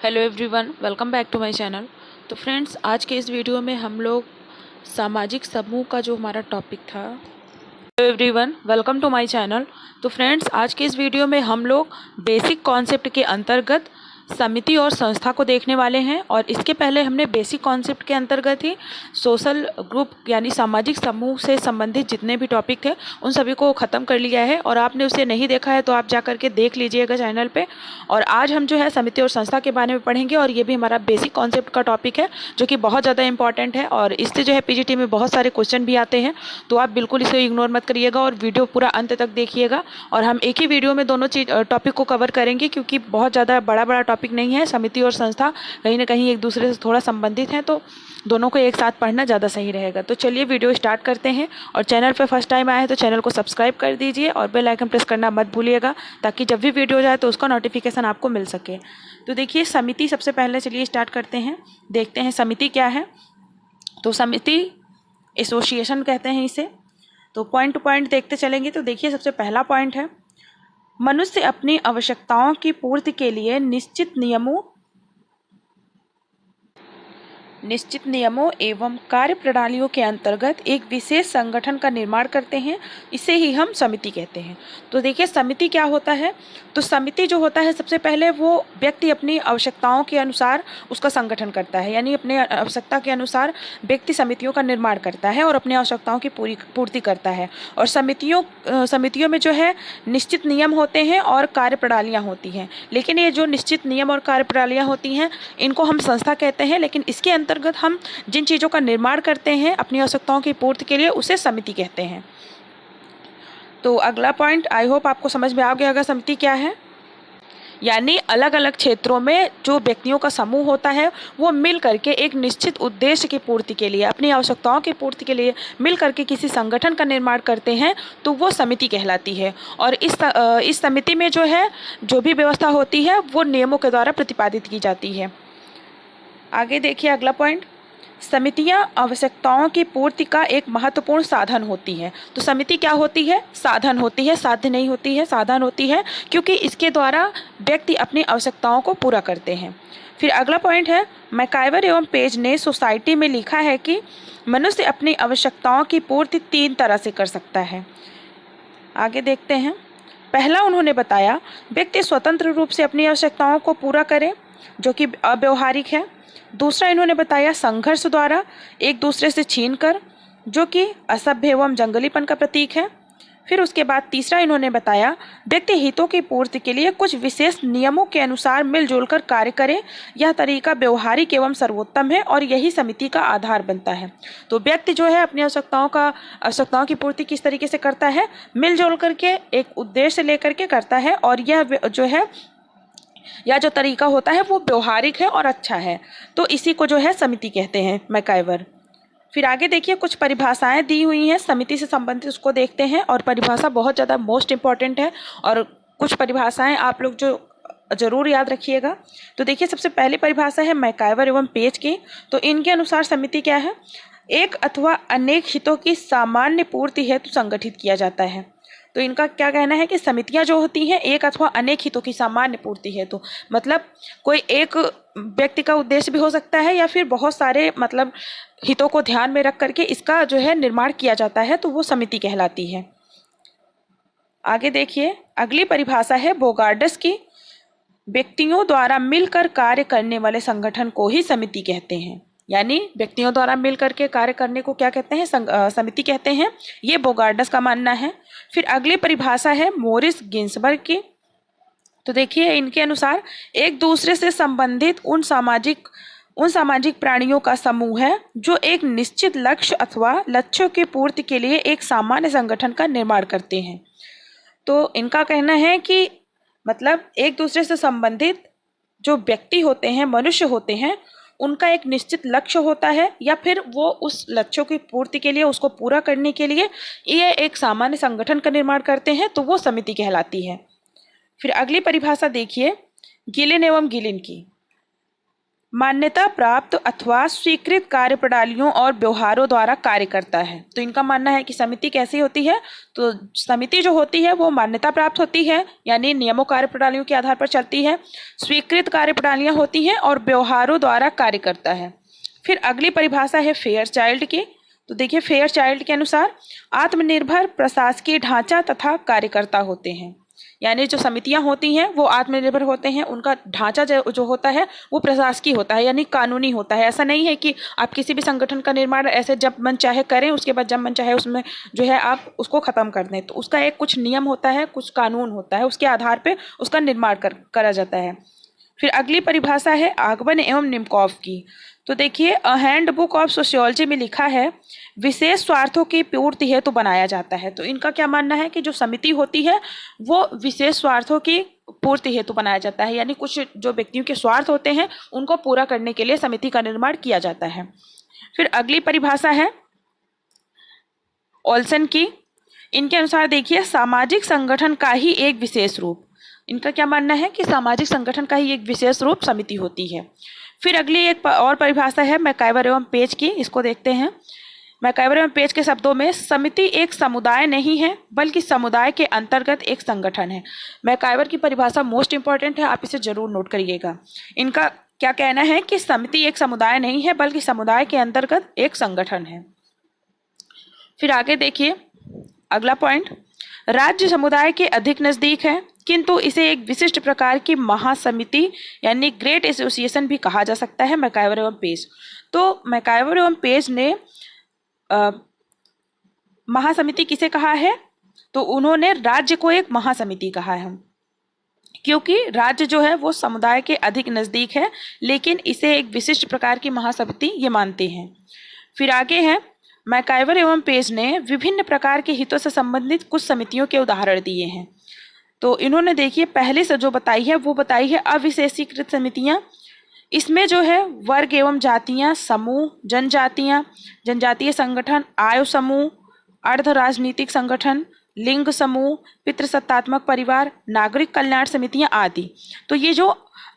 Hello everyone, welcome back to my channel. तो friends, आज के इस वीडियो में हम लोग सामाजिक समूह का जो हमारा टॉपिक था। Hello everyone, welcome to my channel. तो फ्रेंड्स, आज के इस वीडियो में हम लोग बेसिक कॉन्सेप्ट के अंतर्गत समिति और संस्था को देखने वाले हैं। और इसके पहले हमने बेसिक कॉन्सेप्ट के अंतर्गत ही सोशल ग्रुप यानी सामाजिक समूह से संबंधित जितने भी टॉपिक थे उन सभी को ख़त्म कर लिया है। और आपने उसे नहीं देखा है तो आप जा करके देख लीजिएगा चैनल पे। और आज हम जो है समिति और संस्था के बारे में पढ़ेंगे, और ये भी हमारा बेसिक कॉन्सेप्ट का टॉपिक है जो कि बहुत ज़्यादा इंपॉर्टेंट है। और इससे जो है पीजीटी में बहुत सारे क्वेश्चन भी आते हैं, तो आप बिल्कुल इसे इग्नोर मत करिएगा और वीडियो पूरा अंत तक देखिएगा। और हम एक ही वीडियो में दोनों चीज टॉपिक को कवर करेंगे, क्योंकि बहुत ज़्यादा बड़ा बड़ा टॉपिक नहीं है। समिति और संस्था कहीं ना कहीं एक दूसरे से थोड़ा संबंधित हैं, तो दोनों को एक साथ पढ़ना ज़्यादा सही रहेगा। तो चलिए वीडियो स्टार्ट करते हैं। और चैनल पे फर्स्ट टाइम आए हैं तो चैनल को सब्सक्राइब कर दीजिए और बेल आइकन प्रेस करना मत भूलिएगा, ताकि जब भी वीडियो जाए तो उसका नोटिफिकेशन आपको मिल सके। तो देखिए, समिति सबसे पहले चलिए स्टार्ट करते हैं, देखते हैं समिति क्या है। तो समिति एसोसिएशन कहते हैं इसे। तो पॉइंट टू पॉइंट देखते चलेंगे। तो देखिए, सबसे पहला पॉइंट है, मनुष्य अपनी आवश्यकताओं की पूर्ति के लिए निश्चित नियमों एवं कार्य प्रणालियों के अंतर्गत एक विशेष संगठन का निर्माण करते हैं। इसे ही हम समिति कहते हैं। तो देखिए, समिति क्या होता है। तो समिति जो होता है, सबसे पहले वो व्यक्ति अपनी आवश्यकताओं के अनुसार उसका संगठन करता है, यानी अपने आवश्यकता के अनुसार व्यक्ति समितियों का निर्माण करता है और अपनी आवश्यकताओं की पूर्ति करता है। और समितियों में जो है निश्चित नियम होते हैं और कार्य प्रणालियाँ होती हैं। लेकिन ये जो निश्चित नियम और कार्य प्रणालियाँ होती हैं, इनको हम संस्था कहते हैं। लेकिन इसके अंतर्गत हम जिन चीज़ों का निर्माण करते हैं अपनी आवश्यकताओं की पूर्ति के लिए, उसे समिति कहते हैं। तो अगला पॉइंट, आई होप आपको समझ में आ गया होगा समिति क्या है। यानी अलग अलग क्षेत्रों में जो व्यक्तियों का समूह होता है वो मिल करके एक निश्चित उद्देश्य की पूर्ति के लिए, अपनी आवश्यकताओं की पूर्ति के लिए मिल करके किसी संगठन का निर्माण करते हैं, तो वो समिति कहलाती है। और इस समिति में जो है जो भी व्यवस्था होती है वो नियमों के द्वारा प्रतिपादित की जाती है। आगे देखिए, अगला पॉइंट, समितियां आवश्यकताओं की पूर्ति का एक महत्वपूर्ण साधन होती है। तो समिति क्या होती है? साधन होती है, साध्य नहीं होती है, साधन होती है, क्योंकि इसके द्वारा व्यक्ति अपनी आवश्यकताओं को पूरा करते हैं। फिर अगला पॉइंट है, मैकाइवर एवं पेज ने सोसाइटी में लिखा है कि मनुष्य अपनी आवश्यकताओं की पूर्ति 3 तरह से कर सकता है। आगे देखते हैं। पहला उन्होंने बताया, व्यक्ति स्वतंत्र रूप से अपनी आवश्यकताओं को पूरा करे, जो कि अव्यवहारिक है। दूसरा इन्होंने बताया, संघर्ष द्वारा एक दूसरे से छीनकर, जो कि असभ्य एवं जंगलीपन का प्रतीक है। फिर उसके बाद तीसरा इन्होंने बताया, व्यक्ति हितों की पूर्ति के लिए कुछ विशेष नियमों के अनुसार मिलजुल कर कार्य करे। यह तरीका व्यवहारिक एवं सर्वोत्तम है और यही समिति का आधार बनता है। तो व्यक्ति जो है अपनी आवश्यकताओं की पूर्ति किस तरीके से करता है? मिलजुल करके एक उद्देश्य लेकर के करता है, और यह जो है या जो तरीका होता है वो व्यवहारिक है और अच्छा है। तो इसी को जो है समिति कहते हैं, मैकाइवर। फिर आगे देखिए, कुछ परिभाषाएं दी हुई हैं समिति से संबंधित, उसको देखते हैं। और परिभाषा बहुत ज़्यादा मोस्ट इम्पॉर्टेंट है, और कुछ परिभाषाएं आप लोग जो जरूर याद रखिएगा। तो देखिए, सबसे पहली परिभाषा है मैकाइवर एवं पेज की। तो इनके अनुसार समिति क्या है? एक अथवा अनेक हितों की सामान्य पूर्ति हेतु संगठित किया जाता है। तो इनका क्या कहना है कि समितियां जो होती हैं एक अथवा अनेक हितों की सामान्य पूर्ति हेतु, मतलब कोई एक व्यक्ति का उद्देश्य भी हो सकता है या फिर बहुत सारे मतलब हितों को ध्यान में रख करके इसका जो है निर्माण किया जाता है, तो वो समिति कहलाती है। आगे देखिए, अगली परिभाषा है बोगार्डस की। व्यक्तियों द्वारा मिलकर कार्य करने वाले संगठन को ही समिति कहते हैं। यानी व्यक्तियों द्वारा मिलकर के कार्य करने को क्या कहते हैं? समिति कहते हैं। ये बोगार्डस का मानना है। फिर अगली परिभाषा है मोरिस गिन्सबर्ग की। तो देखिए, इनके अनुसार एक दूसरे से संबंधित उन सामाजिक प्राणियों का समूह है जो एक निश्चित लक्ष्य अथवा लक्ष्यों की पूर्ति के लिए एक सामान्य संगठन का निर्माण करते हैं। तो इनका कहना है कि मतलब एक दूसरे से संबंधित जो व्यक्ति होते हैं, मनुष्य होते हैं, उनका एक निश्चित लक्ष्य होता है, या फिर वो उस लक्ष्यों की पूर्ति के लिए, उसको पूरा करने के लिए ये एक सामान्य संगठन का निर्माण करते हैं, तो वो समिति कहलाती है। फिर अगली परिभाषा देखिए, गिलिन एवं गिलिन की। मान्यता प्राप्त अथवा स्वीकृत कार्य प्रणालियों और व्यवहारों द्वारा कार्य करता है। तो इनका मानना है कि समिति कैसी होती है, तो समिति जो होती है वो मान्यता प्राप्त होती है, यानी नियमों कार्य प्रणालियों के आधार पर चलती है, स्वीकृत कार्य प्रणालियां होती हैं और व्यवहारों द्वारा कार्य करता है। फिर अगली परिभाषा है फेयर चाइल्ड की। तो देखिए, फेयर चाइल्ड के अनुसार आत्मनिर्भर प्रशासकीय ढांचा तथा कार्यकर्ता होते हैं, यानी जो समितियां होती हैं वो आत्मनिर्भर होते हैं, उनका ढांचा जो होता है वो प्रशासकीय होता है, यानी कानूनी होता है। ऐसा नहीं है कि आप किसी भी संगठन का निर्माण ऐसे जब मन चाहे करें, उसके बाद जब मन चाहे उसमें जो है आप उसको खत्म कर दें। तो उसका एक कुछ नियम होता है, कुछ कानून होता है, उसके आधार पर उसका निर्माण करा जाता है। फिर अगली परिभाषा है आगमन एवं निम्कोव की। तो देखिए, अ हैंडबुक ऑफ सोशियोलॉजी में लिखा है विशेष स्वार्थों की पूर्ति हेतु बनाया जाता है। तो इनका क्या मानना है कि जो समिति होती है वो विशेष स्वार्थों की पूर्ति हेतु बनाया जाता है, यानी कुछ जो व्यक्तियों के स्वार्थ होते हैं उनको पूरा करने के लिए समिति का निर्माण किया जाता है। फिर अगली परिभाषा है ओल्सन की। इनके अनुसार देखिए, सामाजिक संगठन का ही एक विशेष रूप। इनका क्या मानना है कि सामाजिक संगठन का ही एक विशेष रूप समिति होती है। फिर अगली एक और परिभाषा है मैकाइवर एवं पेज की, इसको देखते हैं। मैकाइवर एवं पेज के शब्दों में समिति एक समुदाय नहीं है बल्कि समुदाय के अंतर्गत एक संगठन है। मैकाइवर की परिभाषा मोस्ट इंपॉर्टेंट है, आप इसे जरूर नोट करिएगा। इनका क्या कहना है कि समिति एक समुदाय नहीं है बल्कि समुदाय के अंतर्गत एक संगठन है। फिर आगे देखिए, अगला पॉइंट, राज्य समुदाय के अधिक नजदीक है किंतु इसे एक विशिष्ट प्रकार की महासमिति यानी ग्रेट एसोसिएशन भी कहा जा सकता है, मैकाइवर एवं पेज। तो मैकाइवर एवं पेज ने महासमिति किसे कहा है, तो उन्होंने राज्य को एक महासमिति कहा है, क्योंकि राज्य जो है वो समुदाय के अधिक नजदीक है, लेकिन इसे एक विशिष्ट प्रकार की महासमिति ये मानते हैं। फिर आगे है, मैकाइवर एवं पेज ने विभिन्न प्रकार के हितों से संबंधित कुछ समितियों के उदाहरण दिए हैं। तो इन्होंने देखिए पहले से जो बताई है वो बताई है अविशेषीकृत समितियां। इसमें जो है वर्ग एवं जातियां, समूह, जनजातियां, जनजातीय संगठन, आयु समूह, अर्ध राजनीतिक संगठन, लिंग समूह, पितृसत्तात्मक परिवार, नागरिक कल्याण समितियां आदि। तो ये जो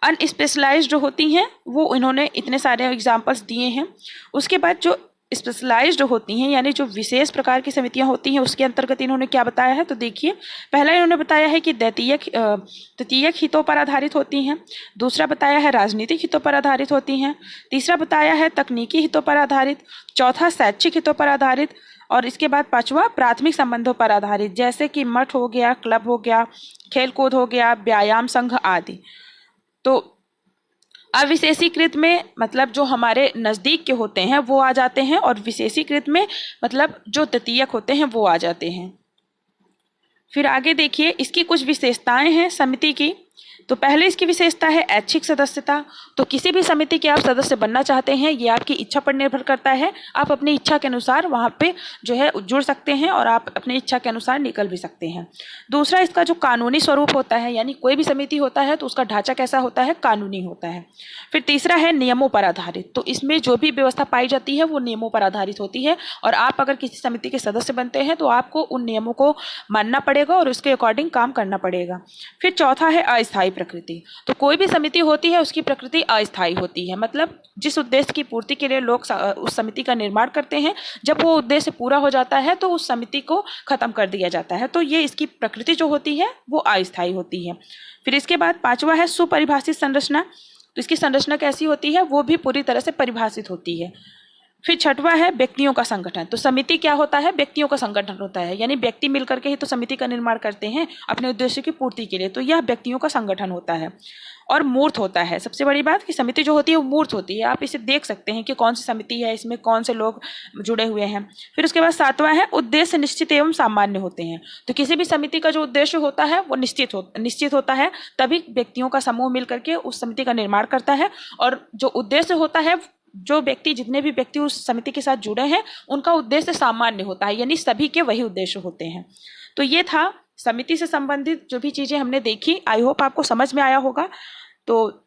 अनस्पेशलाइज्ड होती हैं वो इन्होंने इतने सारे एग्जाम्पल्स दिए हैं। उसके बाद जो स्पेशलाइज्ड होती हैं यानी जो विशेष प्रकार की समितियां होती हैं उसके अंतर्गत इन्होंने क्या बताया है, तो देखिए, पहला इन्होंने बताया है कि तृतीयक हितों पर आधारित होती हैं। दूसरा बताया है राजनीतिक हितों पर आधारित होती हैं। तीसरा बताया है तकनीकी हितों पर आधारित। चौथा शैक्षिक हितों पर आधारित। और इसके बाद पांचवा प्राथमिक संबंधों पर आधारित, जैसे कि मठ हो गया, क्लब हो गया, खेलकूद हो गया, व्यायाम संघ आदि। तो अविशेषीकृत में मतलब जो हमारे नज़दीक के होते हैं वो आ जाते हैं, और विशेषीकृत में मतलब जो तृतीयक होते हैं वो आ जाते हैं। फिर आगे देखिए, इसकी कुछ विशेषताएं हैं समिति की। तो पहले इसकी विशेषता है ऐच्छिक सदस्यता। तो किसी भी समिति के आप सदस्य बनना चाहते हैं, ये आपकी इच्छा पर निर्भर करता है। आप अपनी इच्छा के अनुसार वहाँ पे जो है जुड़ सकते हैं और आप अपनी इच्छा के अनुसार निकल भी सकते हैं। दूसरा, इसका जो कानूनी स्वरूप होता है, यानी कोई भी समिति होता है तो उसका ढांचा कैसा होता है, कानूनी होता है। फिर तीसरा है नियमों पर आधारित। तो इसमें जो भी व्यवस्था पाई जाती है वो नियमों पर आधारित होती है, और आप अगर किसी समिति के सदस्य बनते हैं तो आपको उन नियमों को मानना पड़ेगा और उसके अकॉर्डिंग काम करना पड़ेगा। फिर चौथा है अस्थायी प्रकृति। तो कोई भी समिति होती है उसकी प्रकृति अस्थायी होती है, मतलब जिस उद्देश्य की पूर्ति के लिए लोग उस समिति का निर्माण करते हैं, जब वो उद्देश्य पूरा हो जाता है तो उस समिति को खत्म कर दिया जाता है। तो ये इसकी प्रकृति जो होती है वो अस्थायी होती है। फिर इसके बाद पांचवा है सुपरिभाषित संरचना। तो इसकी संरचना कैसी होती है, वो भी पूरी तरह से परिभाषित होती है। फिर छठवां है व्यक्तियों का संगठन। तो समिति क्या होता है, व्यक्तियों का संगठन होता है, यानी व्यक्ति मिलकर के ही तो समिति का निर्माण करते हैं अपने उद्देश्य की पूर्ति के लिए। तो यह व्यक्तियों का संगठन होता है। और मूर्त होता है, सबसे बड़ी बात कि समिति जो होती है वो मूर्त होती है। आप इसे देख सकते हैं कि कौन सी समिति है, इसमें कौन से लोग जुड़े हुए हैं। फिर उसके बाद सातवां है उद्देश्य निश्चित एवं सामान्य होते हैं। तो किसी भी समिति का जो उद्देश्य होता है वो निश्चित होता है, तभी व्यक्तियों का समूह मिल करके उस समिति का निर्माण करता है। और जो उद्देश्य होता है, जो व्यक्ति जितने भी व्यक्ति उस समिति के साथ जुड़े हैं उनका उद्देश्य सामान्य होता है, यानी सभी के वही उद्देश्य होते हैं। तो ये था समिति से संबंधित जो भी चीजें हमने देखी। आई होप आपको समझ में आया होगा। तो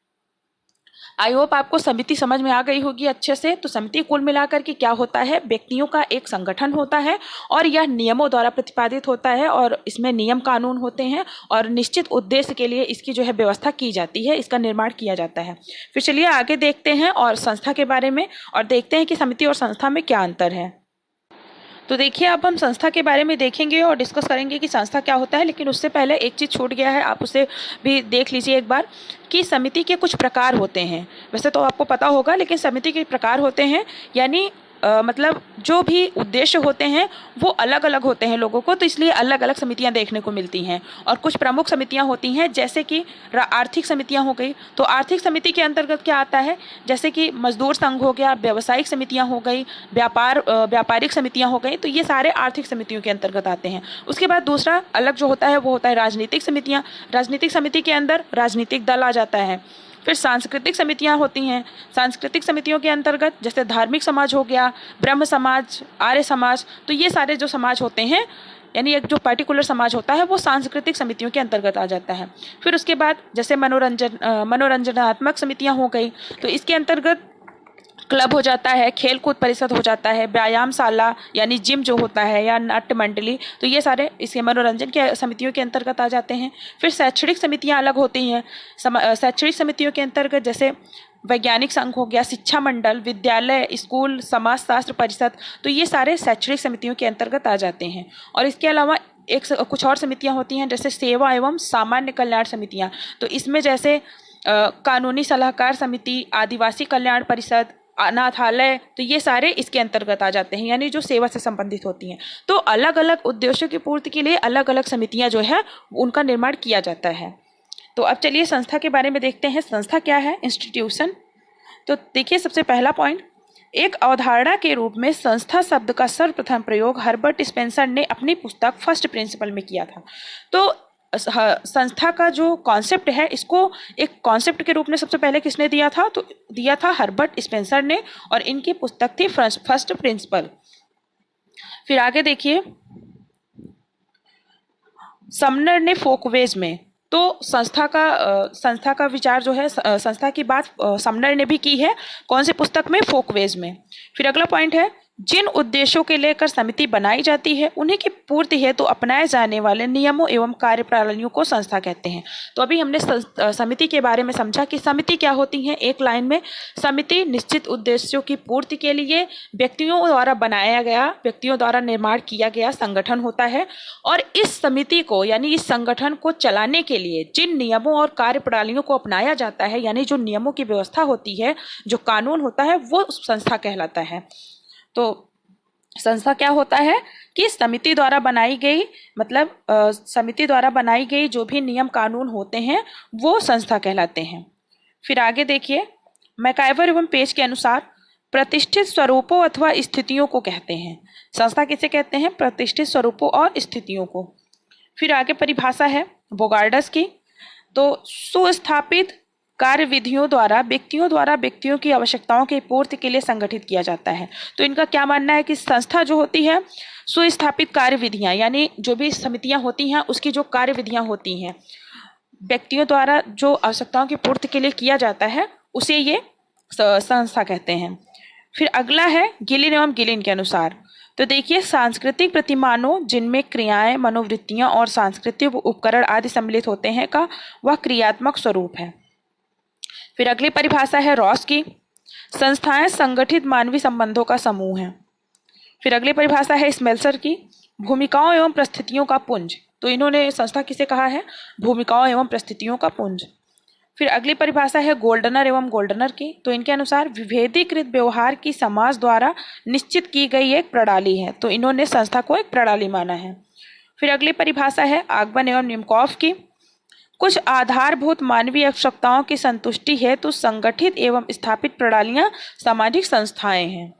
आई होप आपको समिति समझ में आ गई होगी अच्छे से। तो समिति कुल मिलाकर के क्या होता है, व्यक्तियों का एक संगठन होता है और यह नियमों द्वारा प्रतिपादित होता है और इसमें नियम कानून होते हैं और निश्चित उद्देश्य के लिए इसकी जो है व्यवस्था की जाती है, इसका निर्माण किया जाता है। फिर चलिए आगे देखते हैं और संस्था के बारे में और देखते हैं कि समिति और संस्था में क्या अंतर है। तो देखिए अब हम संस्था के बारे में देखेंगे और डिस्कस करेंगे कि संस्था क्या होता है, लेकिन उससे पहले एक चीज़ छूट गया है, आप उसे भी देख लीजिए एक बार कि समिति के कुछ प्रकार होते हैं। वैसे तो आपको पता होगा, लेकिन समिति के प्रकार होते हैं, यानी मतलब जो भी उद्देश्य होते हैं वो अलग अलग होते हैं लोगों को, तो इसलिए अलग अलग समितियां देखने को मिलती हैं। और कुछ प्रमुख समितियां होती हैं जैसे कि आर्थिक समितियां हो गई। तो आर्थिक समिति के अंतर्गत क्या आता है, जैसे कि मजदूर संघ हो गया, व्यावसायिक समितियां हो गई, व्यापारिक समितियां हो गई, तो ये सारे आर्थिक समितियों के अंतर्गत आते हैं। उसके बाद दूसरा अलग जो होता है वो होता है राजनीतिक समितियाँ। राजनीतिक समिति के अंदर राजनीतिक दल आ जाता है। फिर सांस्कृतिक समितियां होती हैं। सांस्कृतिक समितियों के अंतर्गत जैसे धार्मिक समाज हो गया, ब्रह्म समाज, आर्य समाज, तो ये सारे जो समाज होते हैं, यानी एक जो पर्टिकुलर समाज होता है वो सांस्कृतिक समितियों के अंतर्गत आ जाता है। फिर उसके बाद जैसे मनोरंजनात्मक समितियां हो गई, तो इसके अंतर्गत क्लब हो जाता है, खेल कूद परिषद हो जाता है, व्यायामशाला यानी जिम जो होता है, या नाट्य मंडली, तो ये सारे इसके मनोरंजन के समितियों के अंतर्गत आ जाते हैं। फिर शैक्षणिक समितियां अलग होती हैं। शैक्षणिक समितियों के अंतर्गत जैसे वैज्ञानिक संघ हो गया, शिक्षा मंडल, विद्यालय, स्कूल, समाजशास्त्र परिषद, तो ये सारे शैक्षणिक समितियों के अंतर्गत आ जाते हैं। और इसके अलावा कुछ और समितियां होती हैं जैसे सेवा एवं सामान्य कल्याण समितियां, तो इसमें जैसे कानूनी सलाहकार समिति, आदिवासी कल्याण परिषद, अनाथालय, तो ये सारे इसके अंतर्गत आ जाते हैं, यानी जो सेवा से संबंधित होती हैं। तो अलग अलग उद्देश्यों की पूर्ति के लिए अलग अलग समितियां जो है उनका निर्माण किया जाता है। तो अब चलिए संस्था के बारे में देखते हैं। संस्था क्या है, इंस्टीट्यूशन। तो देखिए सबसे पहला पॉइंट, एक अवधारणा के रूप में संस्था शब्द का सर्वप्रथम प्रयोग हर्बर्ट स्पेंसर ने अपनी पुस्तक फर्स्ट प्रिंसिपल में किया था। तो संस्था का जो कॉन्सेप्ट है, इसको एक कॉन्सेप्ट के रूप में सबसे पहले किसने दिया था, तो दिया था हर्बर्ट स्पेंसर ने, और इनकी पुस्तक थी फर्स्ट प्रिंसिपल। फिर आगे देखिए, समनर ने फोकवेज में, तो संस्था का विचार जो है, संस्था की बात समनर ने भी की है, कौन सी पुस्तक में, फोकवेज में। फिर अगला पॉइंट है, जिन उद्देश्यों के लेकर समिति बनाई जाती है उन्हीं की पूर्ति हेतु अपनाए जाने वाले नियमों एवं कार्यप्रणालियों को संस्था कहते हैं। तो अभी हमने समिति के बारे में समझा कि समिति क्या होती है। एक लाइन में, समिति निश्चित उद्देश्यों की पूर्ति के लिए व्यक्तियों द्वारा बनाया गया, व्यक्तियों द्वारा निर्माण किया गया संगठन होता है। और इस समिति को यानी इस संगठन को चलाने के लिए जिन नियमों और कार्यप्रणालियों को अपनाया जाता है, यानी जो नियमों की व्यवस्था होती है, जो कानून होता है, वो संस्था कहलाता है। तो संस्था क्या होता है कि समिति द्वारा बनाई गई, मतलब समिति द्वारा बनाई गई जो भी नियम कानून होते हैं वो संस्था कहलाते हैं। फिर आगे देखिए, मैकाइवर एवं पेज के अनुसार प्रतिष्ठित स्वरूपों अथवा स्थितियों को कहते हैं। संस्था किसे कहते हैं, प्रतिष्ठित स्वरूपों और स्थितियों को। फिर आगे परिभाषा है बोगार्डस की, तो सुस्थापित कार्य विधियों द्वारा व्यक्तियों की आवश्यकताओं की पूर्ति के लिए संगठित किया जाता है। तो इनका क्या मानना है कि संस्था जो होती है, सुस्थापित कार्य विधियां, यानी जो भी समितियां होती हैं उसकी जो कार्य विधियां होती हैं, व्यक्तियों द्वारा जो आवश्यकताओं की पूर्ति के लिए किया जाता है, उसे ये संस्था कहते हैं। फिर अगला है गिलिन एवं गिलिन के अनुसार। तो देखिए, सांस्कृतिक प्रतिमानों जिनमें क्रियाएं, मनोवृत्तियां और सांस्कृतिक उपकरण आदि सम्मिलित होते हैं का वह क्रियात्मक स्वरूप है। फिर अगली परिभाषा है रॉस की, संस्थाएं संगठित मानवीय संबंधों का समूह है। फिर अगली परिभाषा है स्मेल्सर की, भूमिकाओं एवं परिस्थितियों का पुंज। तो इन्होंने संस्था किसे कहा है, भूमिकाओं एवं परिस्थितियों का पुंज। फिर अगली परिभाषा है गोल्डनर एवं गोल्डनर की, तो इनके अनुसार विभेदीकृत व्यवहार की समाज द्वारा निश्चित की गई एक प्रणाली है। तो इन्होंने संस्था को एक प्रणाली माना है। फिर अगली परिभाषा है आगबन एवं निमकॉफ की, कुछ आधारभूत मानवीय आवश्यकताओं की संतुष्टि हेतु संगठित एवं स्थापित प्रणालियां सामाजिक संस्थाएं हैं।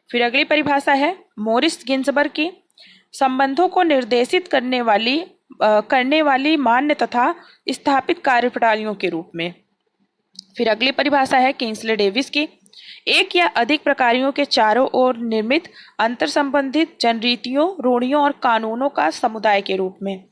फिर अगली परिभाषा है मोरिस गिन्सबर्ग की, संबंधों को निर्देशित करने वाली मान्य तथा स्थापित कार्यप्रणालियों के रूप में। फिर अगली परिभाषा है किंग्सले डेविस की, एक या अधिक प्रकारों के चारों ओर निर्मित अंतर संबंधित जनरीतियों, रूढ़ियों और कानूनों का समुदाय के रूप में।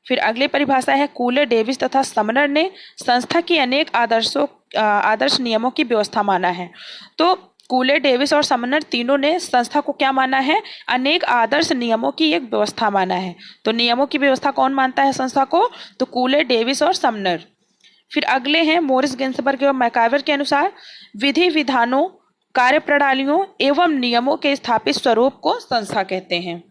फिर अगली परिभाषा है कूलर, डेविस तथा समनर ने संस्था की अनेक आदर्शों आदर्श नियमों की व्यवस्था माना है। तो कूले, डेविस और समनर तीनों ने संस्था को क्या माना है? अनेक आदर्श नियमों की एक व्यवस्था माना है। तो नियमों की व्यवस्था कौन मानता है संस्था को? तो कूले, डेविस और समनर। फिर अगले हैं मोरिस गिन्सबर्ग एवं मैकाइवर के अनुसार विधि विधानों, कार्यप्रणालियों एवं नियमों के स्थापित स्वरूप को संस्था कहते हैं।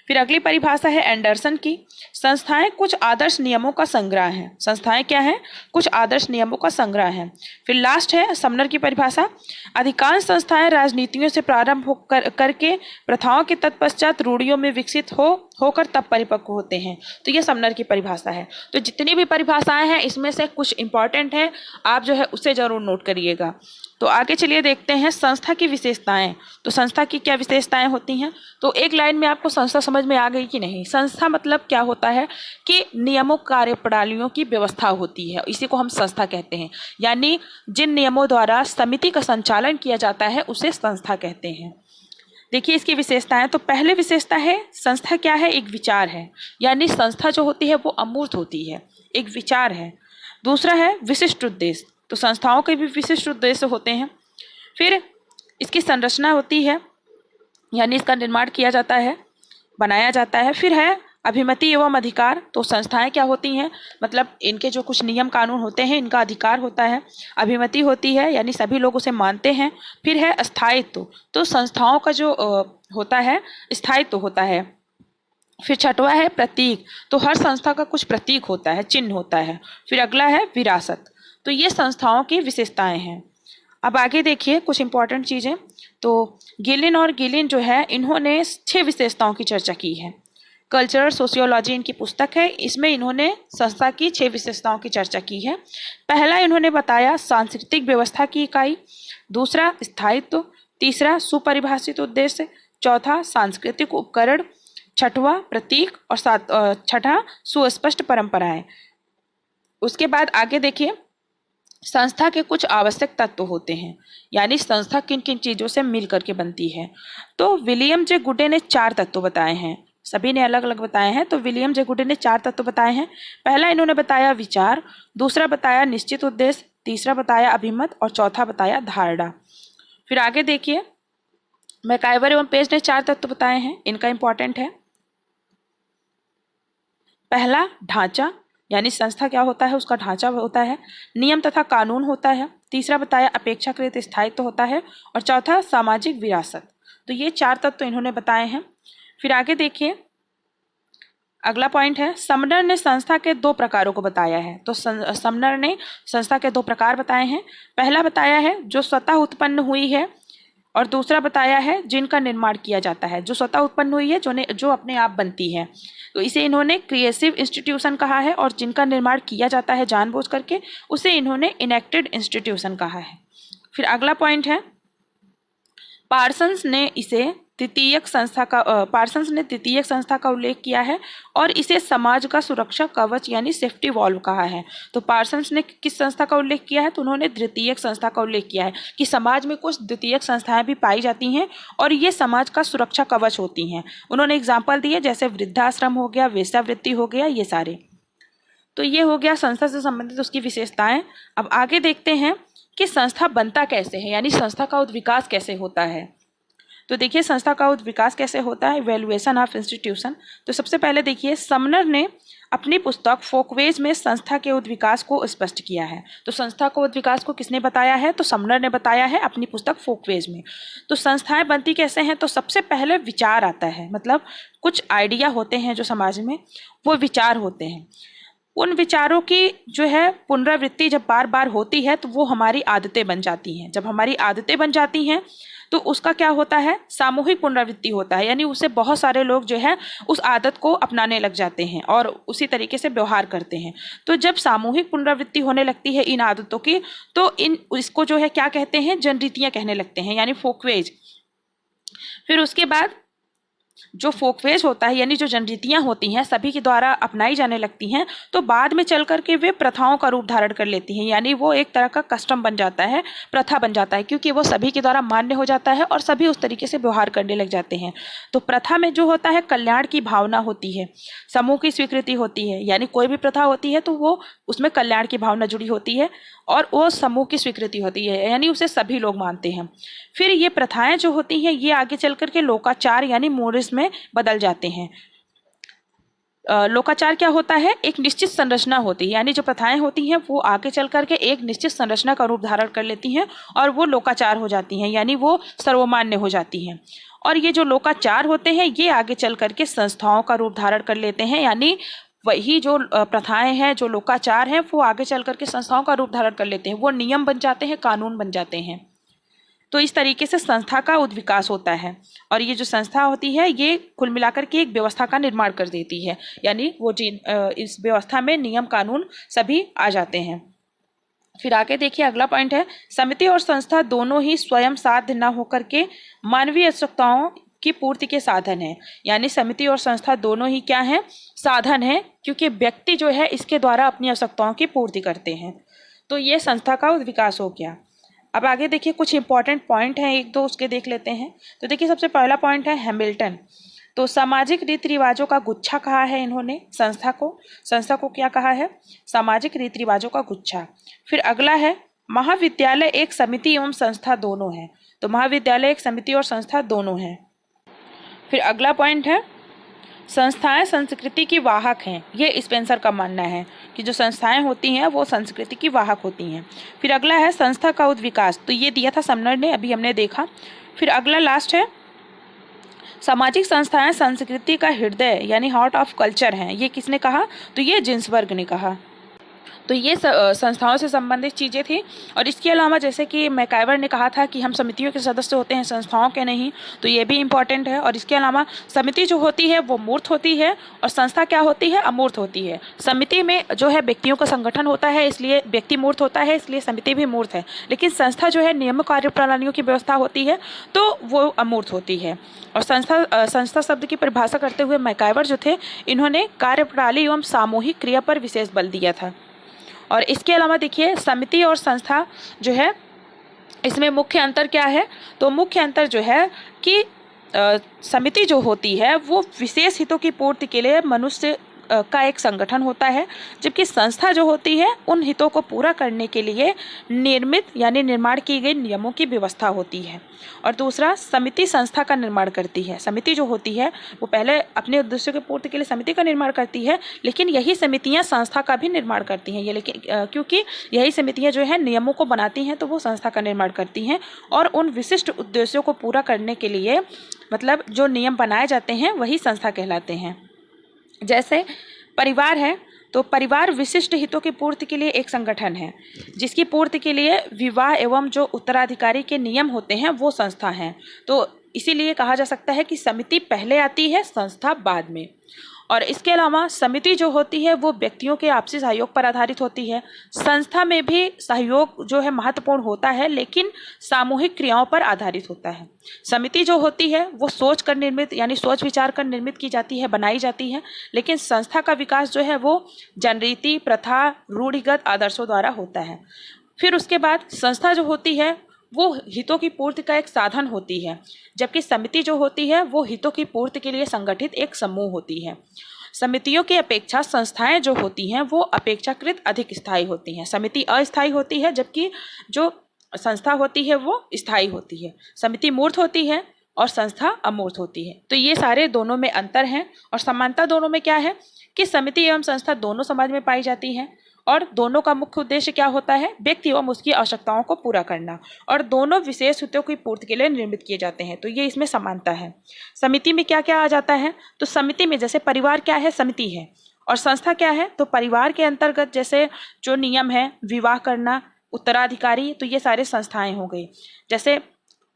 फिर अगली परिभाषा है एंडरसन की, संस्थाएं कुछ आदर्श नियमों का संग्रह है। संस्थाएं क्या है? कुछ आदर्श नियमों का संग्रह है। फिर लास्ट है समनर की परिभाषा, अधिकांश संस्थाएं राजनीतियों से प्रारंभ करके प्रथाओं के तत्पश्चात रूढ़ियों में विकसित होकर तब परिपक्व होते हैं। तो ये समनर की परिभाषा है। तो जितनी भी परिभाषाएं हैं इसमें से कुछ इंपॉर्टेंट है, आप जो है उसे जरूर नोट करिएगा। तो आगे चलिए देखते हैं संस्था की विशेषताएं। तो संस्था की क्या विशेषताएं होती हैं? तो एक लाइन में आपको संस्था समझ में आ गई कि नहीं? संस्था मतलब क्या होता है कि नियमों, कार्यप्रणालियों की व्यवस्था होती है, इसी को हम संस्था कहते हैं। यानी जिन नियमों द्वारा समिति का संचालन किया जाता है उसे संस्था कहते हैं। देखिए इसकी विशेषताएं। तो पहले विशेषता है संस्था क्या है? एक विचार है, यानी संस्था जो होती है वो अमूर्त होती है, एक विचार है। दूसरा है विशिष्ट उद्देश्य, तो संस्थाओं के भी विशिष्ट उद्देश्य होते हैं। फिर इसकी संरचना होती है, यानी इसका निर्माण किया जाता है, बनाया जाता है। फिर है अभिमति एवं अधिकार, तो संस्थाएं क्या होती हैं? मतलब इनके जो कुछ नियम कानून होते हैं इनका अधिकार होता है। अभिमति होती है, यानी सभी लोग उसे मानते हैं। फिर है स्थायित्व, तो संस्थाओं का जो होता है स्थायित्व होता है। फिर छठवा है प्रतीक, तो हर संस्था का कुछ प्रतीक होता है, चिन्ह होता है। फिर अगला है विरासत। तो ये संस्थाओं की विशेषताएं हैं। अब आगे देखिए कुछ इंपॉर्टेंट चीज़ें। तो गिलिन और गिलिन जो है इन्होंने 6 विशेषताओं की चर्चा की है। कल्चरल सोशियोलॉजी इनकी पुस्तक है, इसमें इन्होंने संस्था की 6 विशेषताओं की चर्चा की है। पहला इन्होंने बताया सांस्कृतिक व्यवस्था की इकाई, दूसरा स्थायित्व, तीसरा सुपरिभाषित उद्देश्य, चौथा सांस्कृतिक उपकरण, छठवां प्रतीक और छठा सुस्पष्ट परंपराएं। उसके बाद आगे देखिए संस्था के कुछ आवश्यक तत्व होते हैं, यानी संस्था किन किन चीज़ों से मिल करके बनती है। तो विलियम जे गुडे ने 4 तत्व बताए हैं, सभी ने अलग अलग बताए हैं। तो विलियम जे गुडे ने 4 तत्व बताए हैं। पहला इन्होंने बताया विचार, दूसरा बताया निश्चित उद्देश्य, तीसरा बताया अभिमत और चौथा बताया धारणा। फिर आगे देखिए मैकाइवर एवं पेज ने 4 तत्व बताए हैं, इनका इंपॉर्टेंट है। पहला ढांचा, यानी संस्था क्या होता है उसका ढांचा होता है। नियम तथा कानून होता है। तीसरा बताया अपेक्षाकृत स्थायित्व होता है और चौथा सामाजिक विरासत। तो ये 4 तत्व इन्होंने बताए हैं। फिर आगे देखिए अगला पॉइंट है समनर ने संस्था के 2 प्रकारों को बताया है। तो समनर ने संस्था के 2 प्रकार बताए हैं। पहला बताया है जो स्वतः उत्पन्न हुई है और दूसरा बताया है जिनका निर्माण किया जाता है। जो स्वतः उत्पन्न हुई है, जो अपने आप बनती है, तो इसे इन्होंने क्रिएटिव इंस्टीट्यूशन कहा है। और जिनका निर्माण किया जाता है जानबूझ करके, उसे इन्होंने इनेक्टेड इंस्टीट्यूशन कहा है। फिर अगला पॉइंट है पार्सन्स ने तृतीयक संस्था का उल्लेख किया है और इसे समाज का सुरक्षा कवच यानी सेफ्टी वॉल्व कहा है। तो पार्सन्स ने किस संस्था का उल्लेख किया है? तो उन्होंने द्वितीयक संस्था का उल्लेख किया है कि समाज में कुछ द्वितीयक संस्थाएं भी पाई जाती हैं और ये समाज का सुरक्षा कवच होती हैं। उन्होंने एग्जाम्पल दिए जैसे वृद्धाश्रम हो गया, वेश्यावृत्ति हो गया, ये सारे। तो ये हो गया संस्था से संबंधित उसकी विशेषताएं। अब आगे देखते हैं कि संस्था बनता कैसे है, यानी संस्था का विकास कैसे होता है। तो देखिए संस्था का विकास कैसे होता है, इवैल्यूएशन ऑफ इंस्टीट्यूशन। तो सबसे पहले देखिए समनर ने अपनी पुस्तक फोकवेज में संस्था के विकास को स्पष्ट किया है। तो संस्था को विकास को किसने बताया है? तो समनर ने बताया है अपनी पुस्तक फोकवेज में। तो संस्थाएं बनती कैसे हैं? तो सबसे पहले विचार आता है, मतलब कुछ आइडिया होते हैं जो समाज में, वो विचार होते हैं। उन विचारों की जो है पुनरावृत्ति जब बार बार होती है तो वो हमारी आदतें बन जाती हैं। जब हमारी आदतें बन जाती हैं तो उसका क्या होता है? सामूहिक पुनरावृत्ति होता है, यानी उससे बहुत सारे लोग जो है उस आदत को अपनाने लग जाते हैं और उसी तरीके से व्यवहार करते हैं। तो जब सामूहिक पुनरावृत्ति होने लगती है इन आदतों की, तो इसको जो है क्या कहते हैं? जनरीतियाँ कहने लगते हैं, यानी फोकवेज। फिर उसके बाद जो फोकवेज होता है, यानी जो जनरीतियाँ होती हैं सभी के द्वारा अपनाई जाने लगती हैं, तो बाद में चल करके वे प्रथाओं का रूप धारण कर लेती हैं, यानी वो एक तरह का कस्टम बन जाता है, प्रथा बन जाता है, क्योंकि वो सभी के द्वारा मान्य हो जाता है और सभी उस तरीके से व्यवहार करने लग जाते हैं। तो प्रथा में जो होता है कल्याण की भावना होती है, समूह की स्वीकृति होती है, यानी कोई भी प्रथा होती है तो वो उसमें कल्याण की भावना जुड़ी होती है और वो समूह की स्वीकृति होती है, यानी उसे सभी लोग मानते हैं। फिर ये प्रथाएं जो होती हैं ये आगे चल करके लोकाचार यानी मोरल्स में बदल जाते हैं। लोकाचार क्या होता है? एक निश्चित संरचना होती है, यानी जो प्रथाएं होती हैं वो आगे चल करके एक निश्चित संरचना का रूप धारण कर लेती हैं और वो लोकाचार हो जाती हैं, यानी वो सर्वमान्य हो जाती हैं। और ये जो लोकाचार होते हैं ये आगे चल करके संस्थाओं का रूप धारण कर लेते हैं, यानी वही जो प्रथाएं हैं, जो लोकाचार हैं, वो आगे चल करके संस्थाओं का रूप धारण कर लेते हैं, वो नियम बन जाते हैं, कानून बन जाते हैं। तो इस तरीके से संस्था का उद्विकास होता है। और ये जो संस्था होती है ये कुल मिलाकर के एक व्यवस्था का निर्माण कर देती है, यानी वो इस व्यवस्था में नियम कानून सभी आ जाते हैं। फिर आगे देखिए अगला पॉइंट है, समिति और संस्था दोनों ही स्वयं साध्य न होकर के मानवीय आवश्यकताओं की पूर्ति के साधन है। यानी समिति और संस्था दोनों ही क्या है? साधन है, क्योंकि व्यक्ति जो है इसके द्वारा अपनी आवश्यकताओं की पूर्ति करते हैं। तो ये संस्था का विकास हो गया। अब आगे देखिए कुछ इंपॉर्टेंट पॉइंट हैं, एक दो उसके देख लेते हैं। तो देखिए सबसे पहला पॉइंट है हैमिल्टन। तो सामाजिक रीति रिवाजों का गुच्छा कहा है इन्होंने संस्था को क्या कहा है? सामाजिक रीति रिवाजों का गुच्छा। फिर अगला है महाविद्यालय एक समिति एवं संस्था दोनों है। तो महाविद्यालय एक समिति और संस्था दोनों है। फिर अगला पॉइंट है संस्थाएं संस्कृति की वाहक हैं। ये स्पेंसर का मानना है कि जो संस्थाएं होती हैं वो संस्कृति की वाहक होती हैं। फिर अगला है संस्था का उद्विकास। तो ये दिया था समनर ने, अभी हमने देखा। फिर अगला लास्ट है सामाजिक संस्थाएं संस्कृति का हृदय यानी हार्ट ऑफ कल्चर हैं। ये किसने कहा? तो ये जिन्सबर्ग ने कहा। तो ये संस्थाओं से संबंधित चीज़ें थी। और इसके अलावा जैसे कि मैकाइवर ने कहा था कि हम समितियों के सदस्य होते हैं, संस्थाओं के नहीं, तो ये भी इम्पॉर्टेंट है। और इसके अलावा समिति जो होती है वो मूर्त होती है और संस्था क्या होती है? अमूर्त होती है। समिति में जो है व्यक्तियों का संगठन होता है, इसलिए व्यक्ति मूर्त होता है, इसलिए समिति भी मूर्त है। लेकिन संस्था जो है नियम कार्य प्रणालियों की व्यवस्था होती है तो वो अमूर्त होती है। और संस्था शब्द की परिभाषा करते हुए मैकाइवर जो थे इन्होंने कार्यप्रणाली एवं सामूहिक क्रिया पर विशेष बल दिया था। और इसके अलावा देखिए समिति और संस्था जो है इसमें मुख्य अंतर क्या है? तो मुख्य अंतर जो है कि समिति जो होती है वो विशेष हितों की पूर्ति के लिए मनुष्य का एक संगठन होता है, जबकि संस्था जो होती है उन हितों को पूरा करने के लिए निर्मित यानी निर्माण की गई नियमों की व्यवस्था होती है। और दूसरा समिति संस्था का निर्माण करती है। समिति जो होती है वो पहले अपने उद्देश्यों की पूर्ति के लिए समिति का निर्माण करती है, लेकिन यही समितियां संस्था का भी निर्माण करती हैं। ये लेकिन क्योंकि यही समितियां जो है नियमों को बनाती हैं तो वो संस्था का निर्माण करती हैं और उन विशिष्ट उद्देश्यों को पूरा करने के लिए मतलब जो नियम बनाए जाते हैं वही संस्था कहलाते हैं। जैसे परिवार है तो परिवार विशिष्ट हितों की पूर्ति के लिए एक संगठन है, जिसकी पूर्ति के लिए विवाह एवं जो उत्तराधिकारी के नियम होते हैं वो संस्था हैं। तो इसीलिए कहा जा सकता है कि समिति पहले आती है, संस्था बाद में। और इसके अलावा समिति जो होती है वो व्यक्तियों के आपसी सहयोग पर आधारित होती है। संस्था में भी सहयोग जो है महत्वपूर्ण होता है, लेकिन सामूहिक क्रियाओं पर आधारित होता है। समिति जो होती है वो सोच कर निर्मित यानी सोच विचार कर निर्मित की जाती है, बनाई जाती है, लेकिन संस्था का विकास जो है वो जनरीति, प्रथा, रूढ़िगत आदर्शों द्वारा होता है। फिर उसके बाद संस्था जो होती है वो हितों की पूर्ति का एक साधन होती है, जबकि समिति जो होती है वो हितों की पूर्ति के लिए संगठित एक समूह होती है। समितियों की अपेक्षा संस्थाएं जो होती हैं वो अपेक्षाकृत अधिक स्थायी होती हैं। समिति अस्थायी होती है जबकि जो संस्था होती है वो स्थायी होती है। समिति मूर्त होती है और संस्था अमूर्त होती है। तो ये सारे दोनों में अंतर हैं। और समानता दोनों में क्या है कि समिति एवं संस्था दोनों समाज में पाई जाती हैं और दोनों का मुख्य उद्देश्य क्या होता है? व्यक्ति एवं उसकी आवश्यकताओं को पूरा करना, और दोनों विशेष हितों की पूर्ति के लिए निर्मित किए जाते हैं। तो ये इसमें समानता है। समिति में क्या क्या आ जाता है? तो समिति में जैसे परिवार क्या है? समिति है। और संस्था क्या है? तो परिवार के अंतर्गत जैसे जो नियम है, विवाह करना, उत्तराधिकारी, तो ये सारे संस्थाएं हो गई। जैसे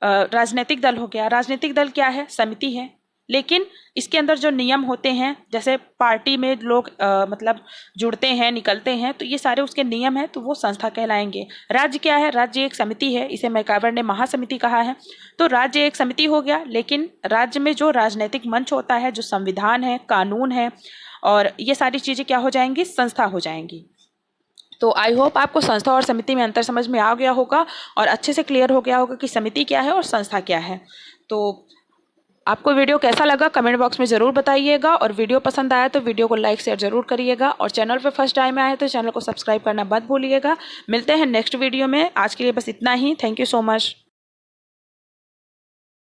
राजनीतिक दल हो गया। राजनीतिक दल क्या है? समिति है, लेकिन इसके अंदर जो नियम होते हैं, जैसे पार्टी में लोग मतलब जुड़ते हैं, निकलते हैं, तो ये सारे उसके नियम हैं, तो वो संस्था कहलाएंगे। राज्य क्या है? राज्य एक समिति है, इसे मैकाइवर ने महासमिति कहा है। तो राज्य एक समिति हो गया, लेकिन राज्य में जो राजनीतिक मंच होता है, जो संविधान है, कानून है, और ये सारी चीज़ें क्या हो जाएंगी? संस्था हो जाएंगी। तो आई होप आपको संस्था और समिति में अंतर समझ में आ गया होगा और अच्छे से क्लियर हो गया होगा कि समिति क्या है और संस्था क्या है। तो आपको वीडियो कैसा लगा कमेंट बॉक्स में ज़रूर बताइएगा, और वीडियो पसंद आया तो वीडियो को लाइक शेयर ज़रूर करिएगा, और चैनल पे फर्स्ट टाइम आए तो चैनल को सब्सक्राइब करना मत भूलिएगा। मिलते हैं नेक्स्ट वीडियो में, आज के लिए बस इतना ही। Thank you so much.